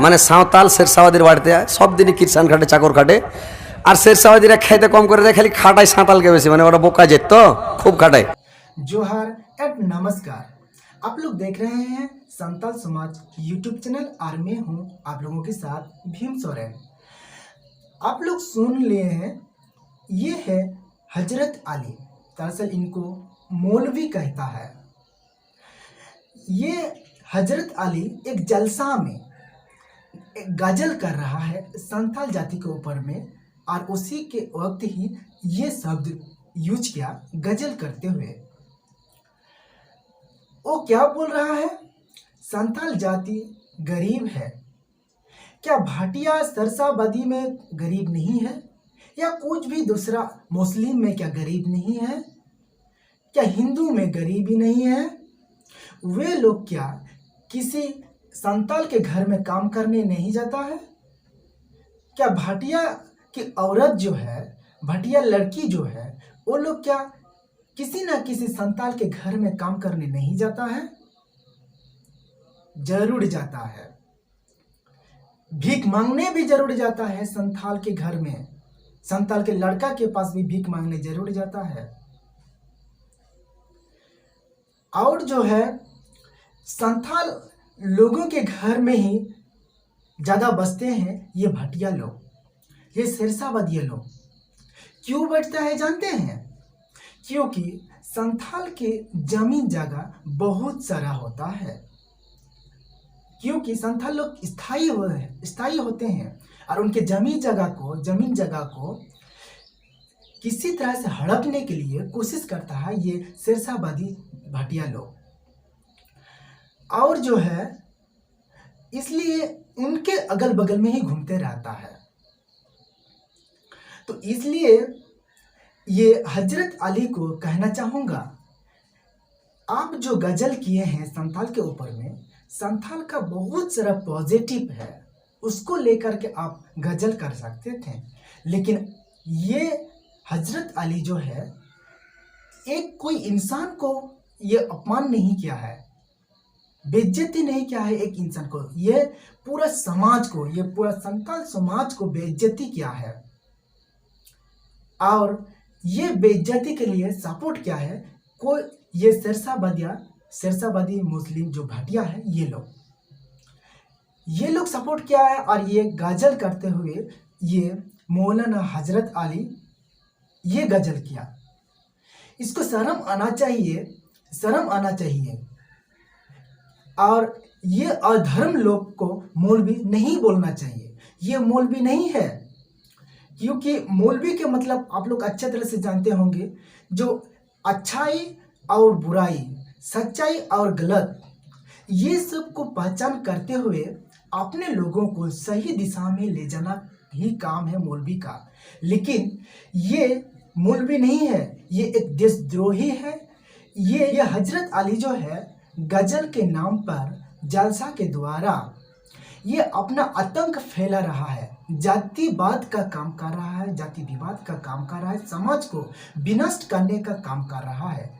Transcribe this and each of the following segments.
মানে সাঁওতাল শেরশাবাদীর বাড়িতে সব দিনই কিষান খাটে চাকর খাটে আর শেরশাবাদীরা খাইতে কম করে দেয়, খালি খাটায় সাঁওতালকে বেশি, মানে ওরা বোকা যেত তো খুব খাটায়। जोहार एंड नमस्कार। आप लोग देख रहे हैं संताल समाज यूट्यूब चैनल और मैं हूं आप लोगों के साथ भीम सोरेन। आप लोग सुन लिए हैं, ये है हजरत अली। दरअसल इनको मौलवी कहता है। ये हजरत अली एक जलसा में एक गजल कर रहा है संताल जाति के ऊपर में, और उसी के वक्त ही ये शब्द यूज किया गजल करते हुए। वो क्या बोल रहा है? संताल जाति गरीब है। क्या भाटिया सरसाबदी में गरीब नहीं है, या कुछ भी दूसरा मुस्लिम में क्या गरीब नहीं है? क्या हिंदू में गरीबी नहीं है? वे लोग क्या किसी संताल के घर में काम करने नहीं जाता है? क्या भाटिया की औरत जो है, भाटिया लड़की जो है, वो लोग क्या किसी ना किसी संताल के घर में काम करने नहीं जाता है? जरूर जाता है। भीख मांगने भी जरूर जाता है संताल के घर में। संताल के लड़का के पास भी भीख मांगने जरूर जाता है। और जो है संताल लोगों के घर में ही ज्यादा बसते हैं ये भाटिया लोग, ये शेरशाबादी लोग। क्यों बैठता है जानते हैं? क्योंकि संथाल के जमीन जगह बहुत सारा होता है। क्योंकि संथाल लोग स्थायी होते हैं और उनके जमीन जगह को किसी तरह से हड़पने के लिए कोशिश करता है ये शेरशाबादी भाटिया लोग। और जो है इसलिए उनके अगल बगल में ही घूमते रहता है। तो इसलिए ये हजरत अली को कहना चाहूँगा, आप जो गजल किए हैं संथाल के ऊपर में, संथाल का बहुत सारा पॉजिटिव है, उसको लेकर के आप गजल कर सकते थे। लेकिन ये हजरत अली जो है एक कोई इंसान को ये अपमान नहीं किया है, बेइज्जती नहीं किया है एक इंसान को, ये पूरा समाज को, ये पूरा संथाल समाज को बेइज्जती किया है। और ये बेइज्जती के लिए सपोर्ट क्या है? कोई ये शेरशाबादी मुस्लिम जो भाटिया है ये लोग सपोर्ट किया है। और ये गजल करते हुए ये मौलाना हजरत अली ये गजल किया। इसको शर्म आना चाहिए। और ये अधर्म लोग को मौलवी नहीं बोलना चाहिए। ये मौलवी नहीं है, क्योंकि मौलवी के मतलब आप लोग अच्छे तरह से जानते होंगे, जो अच्छाई और बुराई, सच्चाई और गलत, ये सब को पहचान करते हुए अपने लोगों को सही दिशा में ले जाना ही काम है मौलवी का। लेकिन ये मौलवी नहीं है, ये एक देशद्रोही है। ये हजरत अली जो है गजल के नाम पर जलसा के द्वारा ये अपना आतंक फैला रहा है, जातिवाद का काम कर रहा है, जाति विवाद का काम कर रहा है, समाज को विनष्ट करने का काम कर रहा है।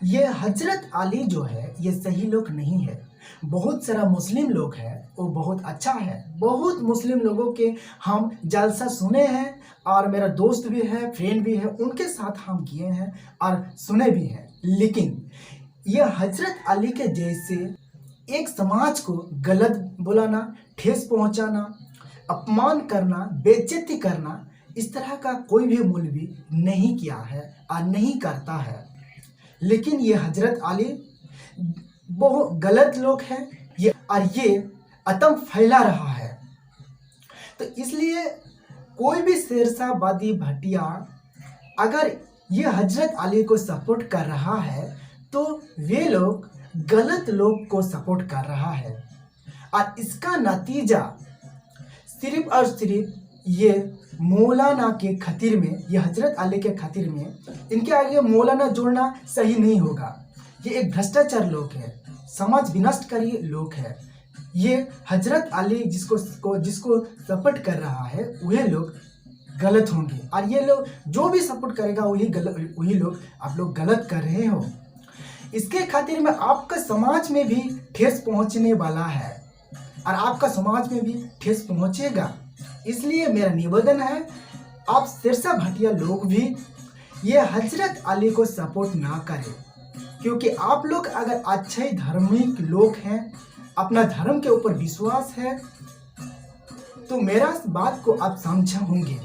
ये हजरत अली जो है ये सही लोग नहीं है। बहुत सारा मुस्लिम लोग हैं, वो बहुत अच्छा है। बहुत मुस्लिम लोगों के हम जलसा सुने हैं, और मेरा दोस्त भी है, फ्रेंड भी है, उनके साथ हम किए हैं और सुने भी हैं। लेकिन ये हजरत अली के जैसे एक समाज को गलत बुलाना, ठेस पहुंचाना, अपमान करना, बेइज्जती करना, इस तरह का कोई भी मौलवी नहीं किया है और नहीं करता है। लेकिन ये हजरत अली बहुत गलत लोग हैं और ये आतंक फैला रहा है। तो इसलिए कोई भी शेरशाबादी भाटिया अगर ये हजरत अली को सपोर्ट कर रहा है तो वे लोग गलत लोग को सपोर्ट कर रहा है। और इसका नतीजा सिर्फ और सिर्फ ये मौलाना के खातिर में, ये हजरत अली के खातिर में इनके आगे मौलाना जोड़ना सही नहीं होगा। ये एक भ्रष्टाचार लोग है, समाज विनष्टकारी लोग है। ये हजरत अली जिसको सपोर्ट कर रहा है वही लोग गलत होंगे, और ये लोग जो भी सपोर्ट करेगा वही लोग आप लोग गलत कर रहे हो। इसके खातिर में आपका समाज में भी ठेस पहुंचने वाला है। और आपका समाज में भी ठेस पहुंचेगा। इसलिए मेरा निवेदन है, आप सिरसा भाटिया लोग भी ये हजरत अली को सपोर्ट ना करें, क्योंकि आप लोग अगर अच्छे धार्मिक लोग हैं, अपना धर्म के ऊपर विश्वास है, तो मेरा बात को आप समझे होंगे।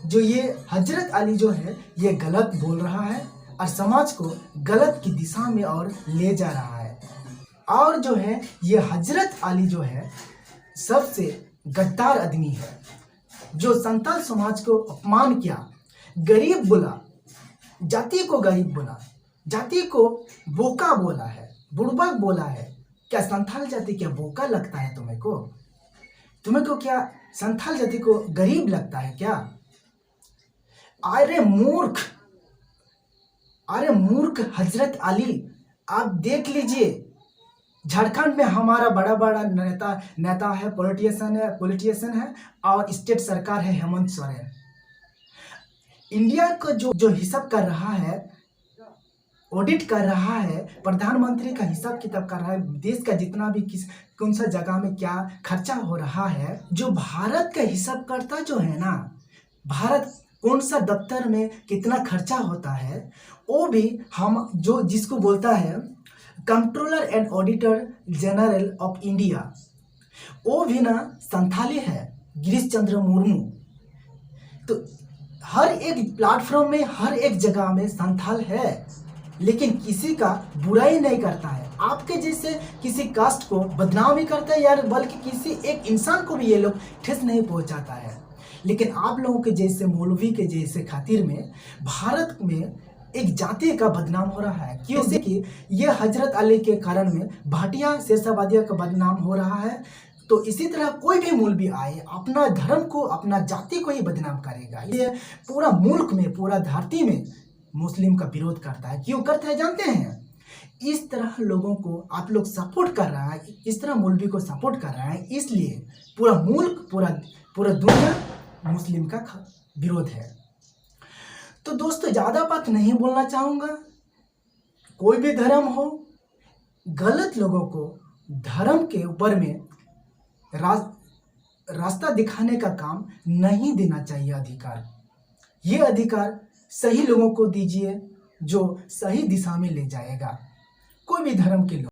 जो ये हजरत अली जो है ये गलत बोल रहा है और समाज को गलत की दिशा में और ले जा रहा है। और जो है ये हजरत अली जो है सबसे गद्दार आदमी है, जो संताल समाज को अपमान किया, गरीब बोला, जाति को गरीब बोला, जाति को बोका बोला है, बुड़बक बोला है। क्या संथाल जाति क्या बोका लगता है तुम्हें को? तुम्हें को क्या संथाल जाति को गरीब लगता है क्या? अरे मूर्ख, अरे मूर्ख हजरत अली, आप देख लीजिए झारखंड में हमारा बड़ा बड़ा नेता है, पॉलिटिशियन है और स्टेट सरकार है हेमंत सोरेन। इंडिया को जो हिसाब कर रहा है, ऑडिट कर रहा है, प्रधानमंत्री का हिसाब किताब कर रहा है, देश का जितना भी कौन सा जगह में क्या खर्चा हो रहा है, जो भारत का हिसाब करता जो है ना, भारत कौन सा दफ्तर में कितना खर्चा होता है, वो भी हम जो जिसको बोलता है controller and auditor general of India, वो भी ना संथाली है, गिरीश चंद्र मुर्मू। तो हर एक प्लेटफॉर्म में, हर एक जगह में संथाल है, लेकिन किसी का बुराई नहीं करता है। आपके जैसे किसी कास्ट को बदनाम ही करता है यार, बल्कि किसी एक इंसान को भी ये लोग ठेस नहीं पहुंचाता है। लेकिन आप लोगों के जैसे मौलवी के जैसे खातिर में भारत में एक जाति का बदनाम हो रहा है, क्योंकि कि ये हजरत अली के कारण में भाटिया शेरशाह का बदनाम हो रहा है। तो इसी तरह कोई भी मौलवी आए अपना धर्म को, अपना जाति को ही बदनाम करेगा। ये पूरा मुल्क में, पूरा धरती में मुस्लिम का विरोध करता है। क्यों करता है जानते हैं? इस तरह लोगों को आप लोग सपोर्ट कर रहा है, इस तरह मौलवी को सपोर्ट कर रहा है, इसलिए पूरा मुल्क, पूरा दुनिया मुस्लिम का विरोध है। तो दोस्तों ज़्यादा बात नहीं बोलना चाहूँगा। कोई भी धर्म हो, गलत लोगों को धर्म के ऊपर में रास्ता दिखाने का काम नहीं देना चाहिए। अधिकार, ये अधिकार सही लोगों को दीजिए जो सही दिशा में ले जाएगा। कोई भी धर्म के लोग